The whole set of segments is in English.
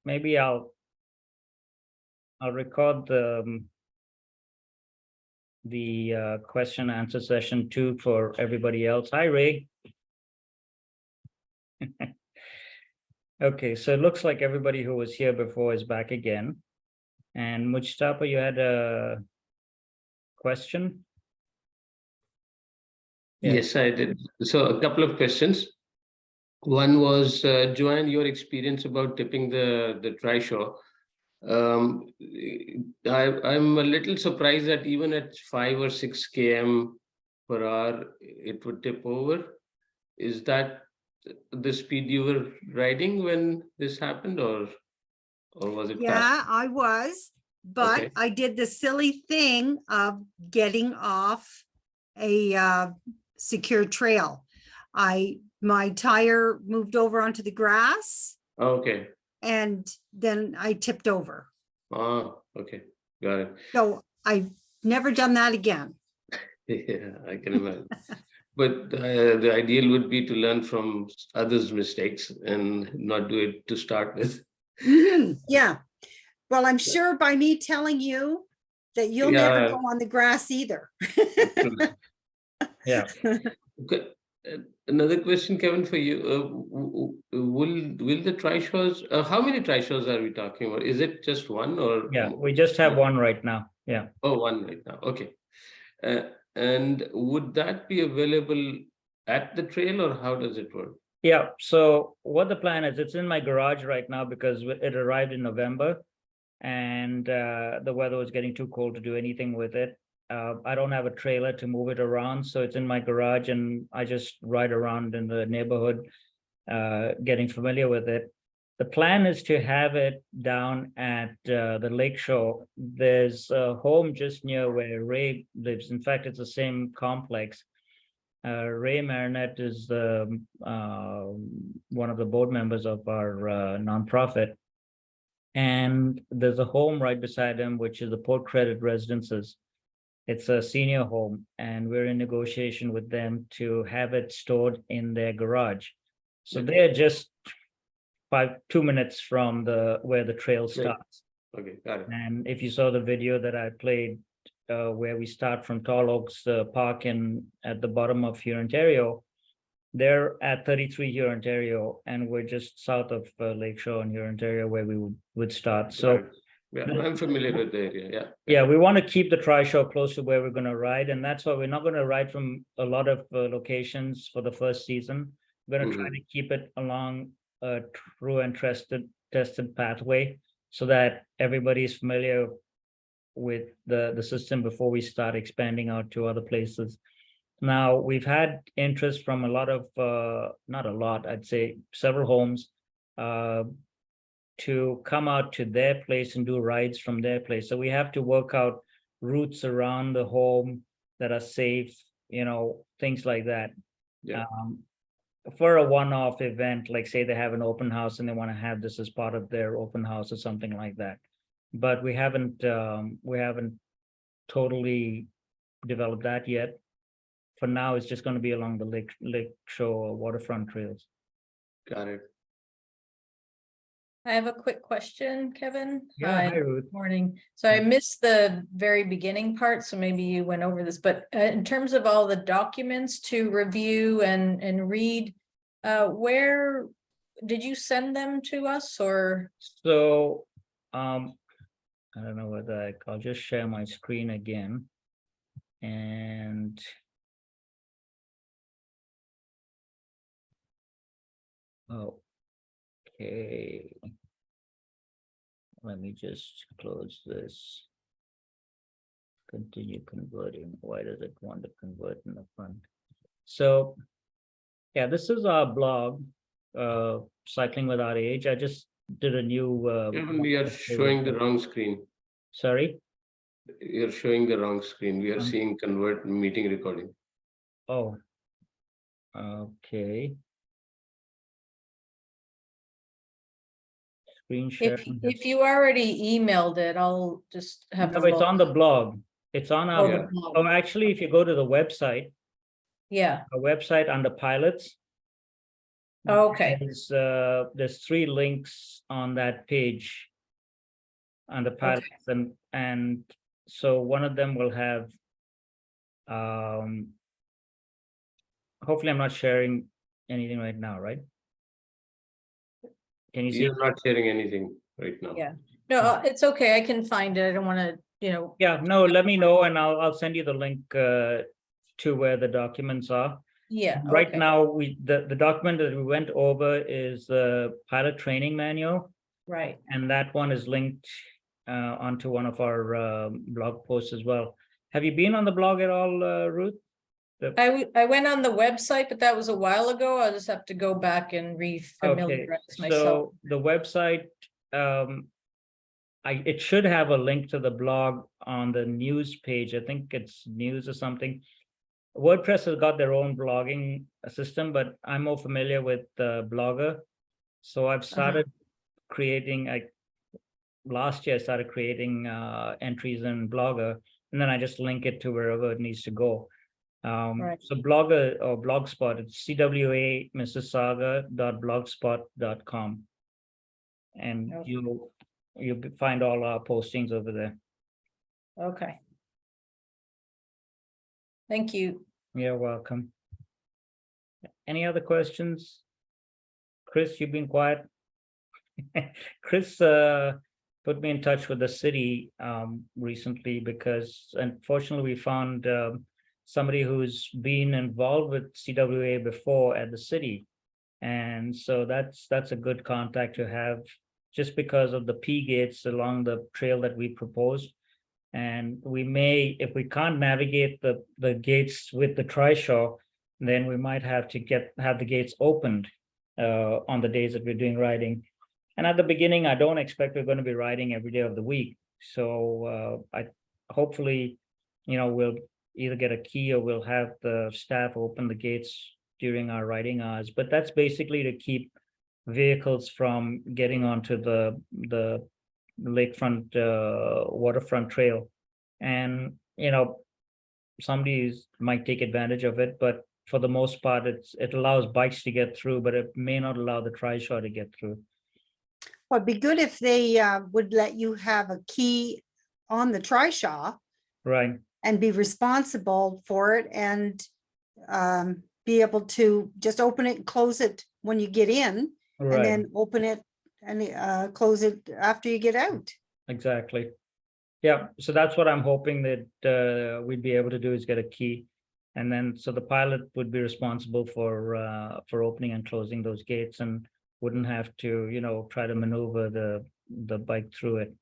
maybe I'll record the question answer session too for everybody else. Hi, Ray. Okay, so it looks like everybody who was here before is back again. And Mujtaba, you had a question? Yeah. Yes, I did. So a couple of questions. One was, Joanne, your experience about tipping the trishaw. I'm a little surprised that even at 5 or 6 km per hour, it would tip over. Is that the speed you were riding when this happened, or was it fast? Yeah, I was, but Okay. I did the silly thing of getting off a secure trail. My tire moved over onto the grass Okay. and then I tipped over. Ah, okay. Got it. So I've never done that again. Yeah, I can imagine. But the ideal would be to learn from others' mistakes and not do it to start with. Mhm, yeah. Well, I'm sure by me telling you that you'll never Yeah. go on the grass either. Yeah. Okay. Another question, Kevin, for you. Will the trishaws? How many trishaws are we talking about? Is it just one or? Yeah, we just have one right now. Yeah. Oh, one right now. Okay. And would that be available at the trail, or how does it work? Yeah, so what the plan is, it's in my garage right now because it arrived in November and the weather was getting too cold to do anything with it. I don't have a trailer to move it around, so it's in my garage and I just ride around in the neighborhood, getting familiar with it. The plan is to have it down at the lake shore. There's a home just near where Ray lives. In fact, it's the same complex. Ray Marinette is one of the board members of our nonprofit. And there's a home right beside him, which is the Port Credit Residences. It's a senior home, and we're in negotiation with them to have it stored in their garage. So Okay. they're just 2 minutes from where the trail Great. starts. Okay, got it. And if you saw the video that I played, where we start from Tall Oaks Park at the bottom of here, Ontario, they're at 33 here, Ontario, and we're just south of Lakeshore in here, Ontario, where we would start. So Got it. Yeah, I'm familiar with the area. Yeah. yeah, we want to keep the tri-show close to where we're going to ride, and that's why we're not going to ride from a lot of locations for the first season. We're going to try to keep it along a true and tested pathway so that everybody is familiar with the system before we start expanding out to other places. Now, we've had interest from a lot of, not a lot, I'd say several homes, to come out to their place and do rides from their place. So we have to work out routes around the home that are safe, things like that. Yeah. For a one-off event, like say they have an open house and they want to have this as part of their open house or something like that. But we haven't totally developed that yet. For now, it's just going to be along the lake shore waterfront trails. Got it. I have a quick question, Kevin. Yeah, hi, Ruth. Morning. So I missed the very beginning part, so maybe you went over this, but in terms of all the documents to review and read, where did you send them to us, or? So, I don't know whether I'll just share my screen again. And okay, let me just close this. Continue converting. Why does it want to convert in the front? So yeah, this is our blog, Cycling Without Age. I just did a new Kevin, we are showing the wrong screen. Sorry? You're showing the wrong screen. We are seeing convert meeting recording. Oh, okay. Screen share. If you already emailed it, I'll just have. No, it's on the blog. It's on our. the blog. Oh, actually, if you go to the website. Yeah. Our website under pilots, Okay, There's 3 links on that page. On the pilots, and so one of them will have. Hopefully I'm not sharing anything right now, right? Can you see? You're not sharing anything right now. yeah. No, it's okay. I can find it. I don't want to, Yeah, no, let me know and I'll send you the link to where the documents are. yeah. Right okay, now, the document that we went over is the pilot training manual, right. and that one is linked onto one of our blog posts as well. Have you been on the blog at all, Ruth? I went on the website, but that was a while ago. I'll just have to go back and Okay, re-familiarize myself. so the website, it should have a link to the blog on the news page. I think it's news or something. WordPress has got their own blogging system, but I'm more familiar with Blogger. So I've started creating, last year I started creating entries in Blogger, and then I just link it to wherever it needs to go. Right. So Blogger or Blogspot, it's cwamississauga.blogspot.com. And Okay. you'll find all our postings over there. Okay. Thank you. You're welcome. Any other questions? Chris, you've been quiet. Chris put me in touch with the city recently because unfortunately we found somebody who's been involved with CWA before at the city. And so that's a good contact to have just because of the P gates along the trail that we proposed. And we may, if we can't navigate the gates with the trishaw, then we might have to have the gates opened on the days that we're doing riding. And at the beginning, I don't expect we're going to be riding every day of the week. So I hopefully, we'll either get a key or we'll have the staff open the gates during our riding hours. But that's basically to keep vehicles from getting onto the lakefront waterfront trail. And somebody might take advantage of it, but for the most part it allows bikes to get through, but it may not allow the trishaw to get through. Well, it'd be good if they would let you have a key on the trishaw Right. and be responsible for it and be able to just open it and close it when you get in, and Right. then open it and close it after you get out. Exactly. Yeah, so that's what I'm hoping that we'd be able to do, is get a key. And then so the pilot would be responsible for opening and closing those gates and wouldn't have to, try to maneuver the bike through it.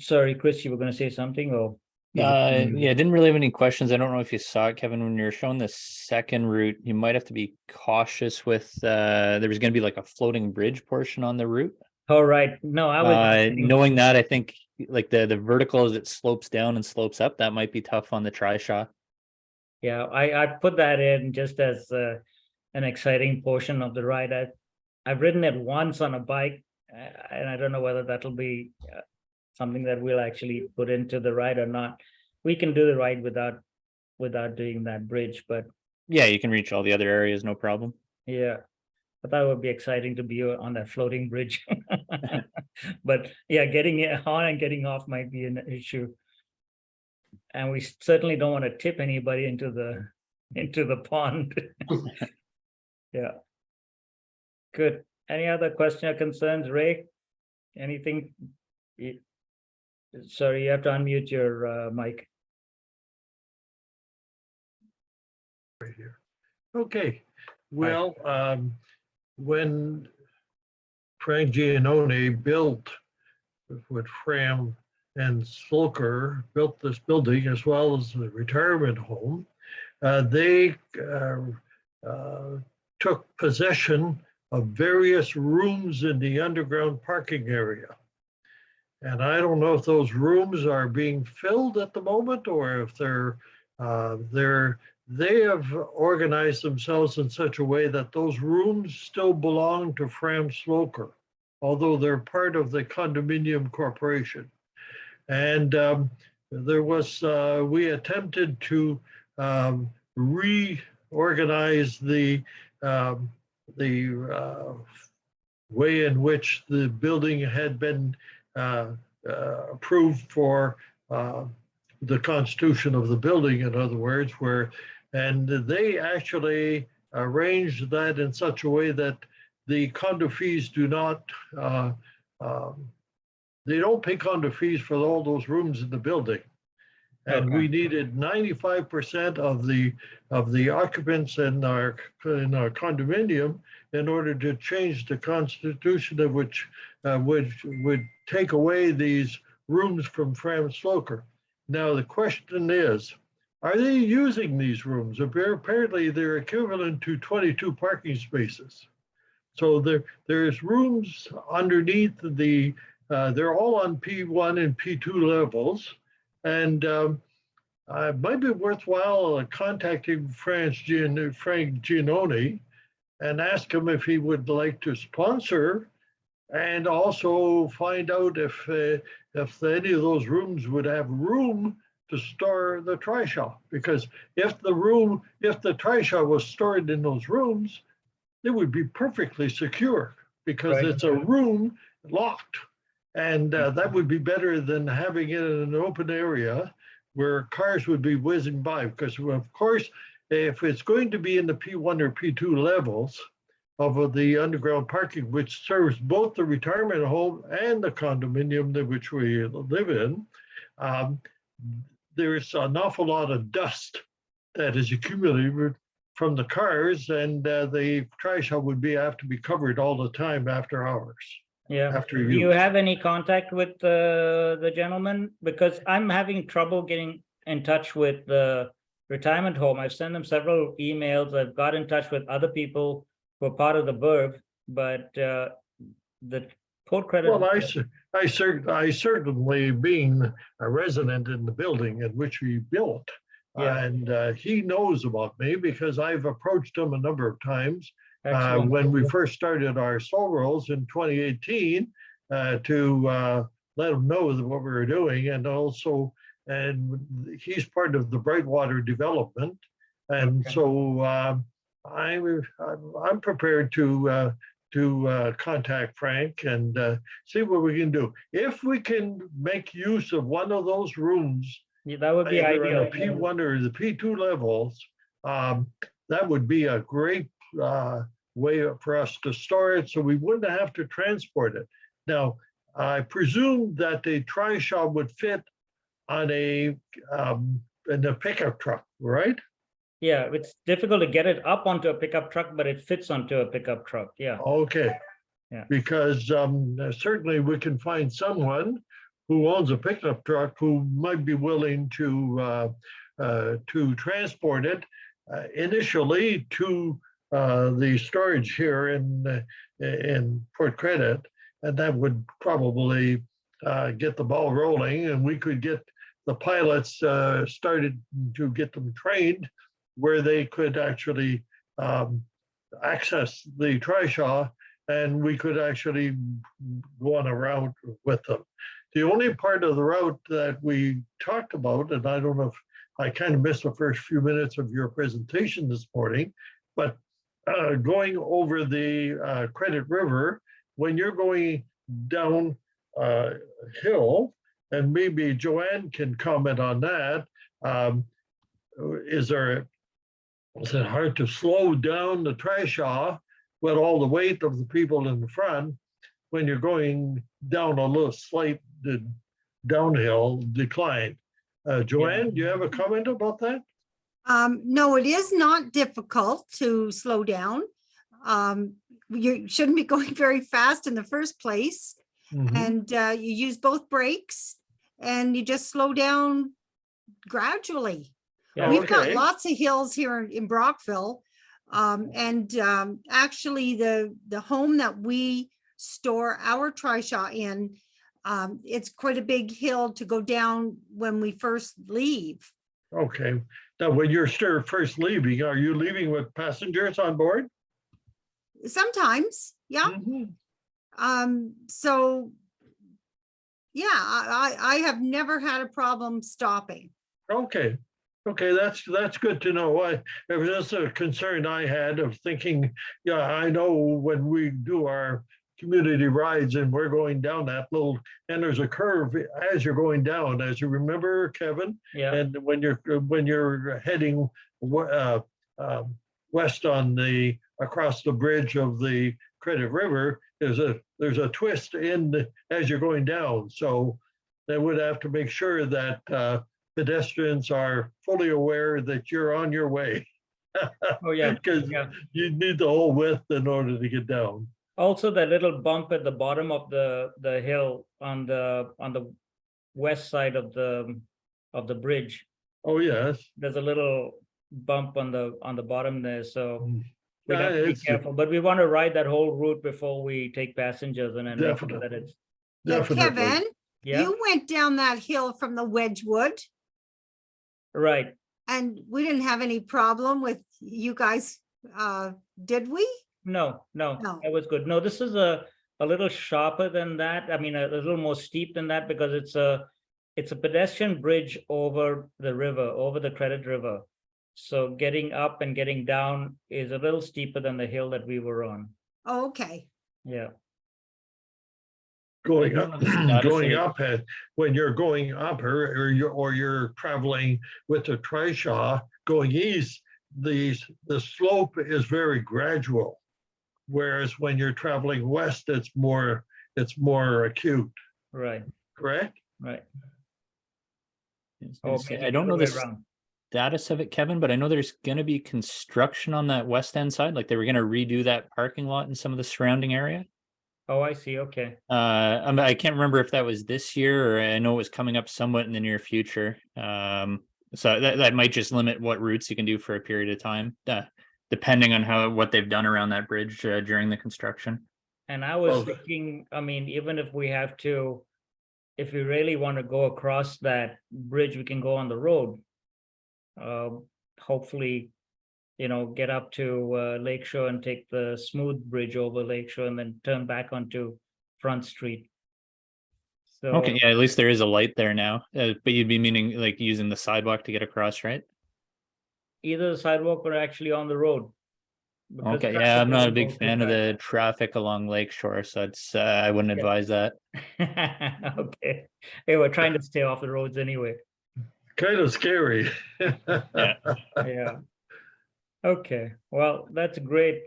Sorry, Chris, you were going to say something, or? Yeah, I didn't really have any questions. I don't know if you saw it, Kevin, when you're showing the second route, you might have to be cautious with there was going to be like a floating bridge portion on the route. Oh, right. No, I was Knowing that, I think like the vertical as it slopes down and slopes up, that might be tough on the trishaw. Yeah, I put that in just as an exciting portion of the ride. I've ridden it once on a bike, and I don't know whether that'll be something that we'll actually put into the ride or not. We can do the ride without doing that bridge, but Yeah, you can reach all the other areas, no problem. yeah, but that would be exciting to be on that floating bridge. But yeah, getting it on and getting off might be an issue. And we certainly don't want to tip anybody into the pond. Yeah. Good. Any other question or concerns, Ray? Anything? Sorry, you have to unmute your mic. Right here. Okay, well, when Frank Giannone built with Fram and Slocum built this building as well as the retirement home, they took possession of various rooms in the underground parking area. And I don't know if those rooms are being filled at the moment or if they have organized themselves in such a way that those rooms still belong to Fram Slocum, although they're part of the condominium corporation. And there was, we attempted to organize the way in which the building had been approved for the constitution of the building, in other words, and they actually arranged that in such a way that the condo fees do not, they don't pay condo fees for all those rooms in the building. And we needed 95% of the occupants in our condominium in order to change the constitution of which would take away these rooms from Fram Sloker. Now, the question is, are they using these rooms? Apparently, they're equivalent to 22 parking spaces. So there's rooms underneath they're all on P1 and P2 levels. And it might be worthwhile contacting Frank Giannone and ask him if he would like to sponsor, and also find out if any of those rooms would have room to store the trishaw. Because if the trishaw was stored in those rooms, it would be perfectly secure, because Right. it's a room locked. And that would be better than having it in an open area where cars would be whizzing by. Because of course, if it's going to be in the P1 or P2 levels of the underground parking, which serves both the retirement home and the condominium which we live in, there's an awful lot of dust that is accumulated from the cars, and the trishaw would have to be covered all the time after hours. Yeah. After Do you use. have any contact with the gentleman? Because I'm having trouble getting in touch with the retirement home. I've sent them several emails. I've got in touch with other people who are part of the burg, but the Port Credit. Well, I certainly, being a resident in the building in which we built, Yeah. and he knows about me because I've approached him a number of times Excellent. when we first started our soul rolls in 2018 to let him know what we were doing, and he's part of the Brightwater development, and Okay. so I'm prepared to contact Frank and see what we can do. If we can make use of one of those rooms, Yeah, that would be either ideal. on the P1 or the P2 levels, that would be a great way for us to store it, so we wouldn't have to transport it. Now, I presume that the trishaw would fit on in a pickup truck, right? Yeah, it's difficult to get it up onto a pickup truck, but it fits onto a pickup truck. Yeah. Okay. Yeah. Because certainly we can find someone who owns a pickup truck who might be willing to transport it initially to the storage here in Port Credit, and that would probably get the ball rolling, and we could get the pilots started to get them trained where they could actually access the trishaw, and we could actually go on a route with them. The only part of the route that we talked about, and I don't know if I kind of missed the first few minutes of your presentation this morning, but going over the Credit River, when you're going down hill, and maybe Joanne can comment on that, is it hard to slow down the trishaw with all the weight of the people in the front when you're going down a little slight downhill decline? Joanne, do you have a comment about that? No, it is not difficult to slow down. You shouldn't be going very fast in the first place. Mhm. And you use both brakes and you just slow down gradually. Yeah. We've got Okay. lots of hills here in Brockville. And actually the home that we store our trishaw in, it's quite a big hill to go down when we first leave. Okay. Now, when you're first leaving, are you leaving with passengers on board? Sometimes, yeah. Mhm. So yeah, I have never had a problem stopping. Okay. Okay, that's good to know. It was just a concern I had of thinking, yeah, I know when we do our community rides and we're going down that little, and there's a curve as you're going down, as you remember, Kevin? Yeah, And when you're heading west across the bridge of the Credit River, there's a twist as you're going down. So they would have to make sure that pedestrians are fully aware that you're on your way. oh, yeah, Because yeah. you need the whole width in order to get down. Also, that little bump at the bottom of the hill on the west side of the bridge. Oh, yes. There's a little bump on the bottom there, so we'd Yeah, have to be it's careful. But we want to ride that whole route before we take passengers and then make sure that Definitely. it's, Yeah, Definitely. Kevin, yeah, you went down that hill from the Wedgewood right. and we didn't have any problem with you guys, did we? No, No. that was good. No, this is a little sharper than that. I mean, a little more steep than that because it's a pedestrian bridge over the river, over the Credit River. So getting up and getting down is a little steeper than the hill that we were on. Oh, okay. Yeah, Going I don't up, know the status of going it. up, when you're going up or you're traveling with the trishaw going east, the slope is very gradual. Whereas when you're traveling west, it's more acute, right, correct? right. I was gonna say, I don't know the status of it, Kevin, but I know there's gonna be construction on that west end side, like they were gonna redo that parking lot and some of the surrounding area. Oh, I see. Okay. I can't remember if that was this year or I know it was coming up somewhat in the near future. So that might just limit what routes you can do for a period of time, depending on what they've done around that bridge during the construction. And I was Well, thinking, I mean, even if we have to, if we really want to go across that bridge, we can go on the road. Hopefully, get up to Lakeshore and take the smooth bridge over Lakeshore and then turn back onto Front Street. So Okay, yeah, at least there is a light there now. But you'd be meaning like using the sidewalk to get across, right? either the sidewalk or actually on the road. because Okay, traffic yeah, I'm not a doesn't big go too fan of fast. the traffic along Lakeshore, so it's I wouldn't Yeah. advise that. Okay, hey, we're trying to stay off the roads anyway. Kind of scary. Yeah. Okay, well, that's great.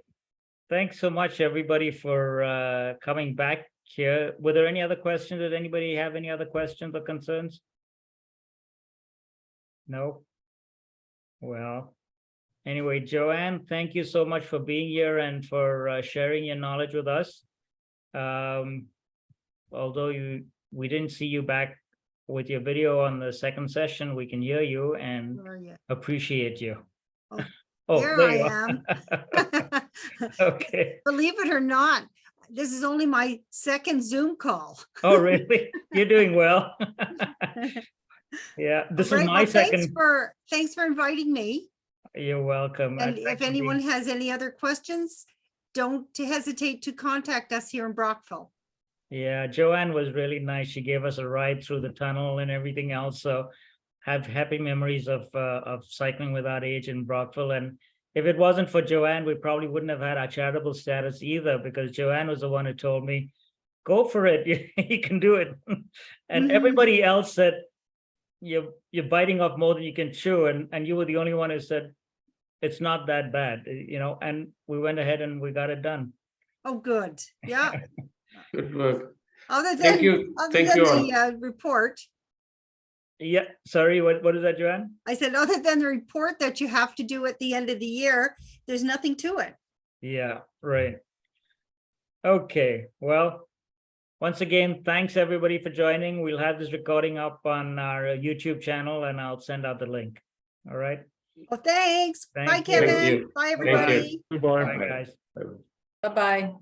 Thanks so much, everybody, for coming back here. Were there any other questions? Did anybody have any other questions or concerns? No? Well, anyway, Joanne, thank you so much for being here and for sharing your knowledge with us. Although we didn't see you back with your video on the second session, we can hear you and Where are you? appreciate you. Oh, Oh, there there I you are. Okay. Believe it or not, this is only my second Zoom call. Oh, really? You're doing well. Yeah, this is Great. my Well, thanks second. for inviting me. You're welcome. And Thanks if for anyone being- has any other questions, don't hesitate to contact us here in Brockville. Yeah, Joanne was really nice. She gave us a ride through the tunnel and everything else. So have happy memories of cycling with our age in Brockville. And if it wasn't for Joanne, we probably wouldn't have had our charitable status either, because Joanne was the one who told me, go for it, you can do it. And Mhm. everybody else said, you're biting off more than you can chew. And you were the only one who said, it's not that bad, and we went ahead and we got it done. Oh, good. Yeah. Good work. Other Thank than, you. other Thank than you all. the report, Yeah, sorry, what is that, Joanne? I said, other than the report that you have to do at the end of the year, there's nothing to it. Yeah, right. Okay, well, once again, thanks everybody for joining. We'll have this recording up on our YouTube channel and I'll send out the link. All right, Well, thanks. Bye, Thank you. Thank Kevin. you. Bye, Thank you. everybody. Goodbye. bye, guys. Bye-bye.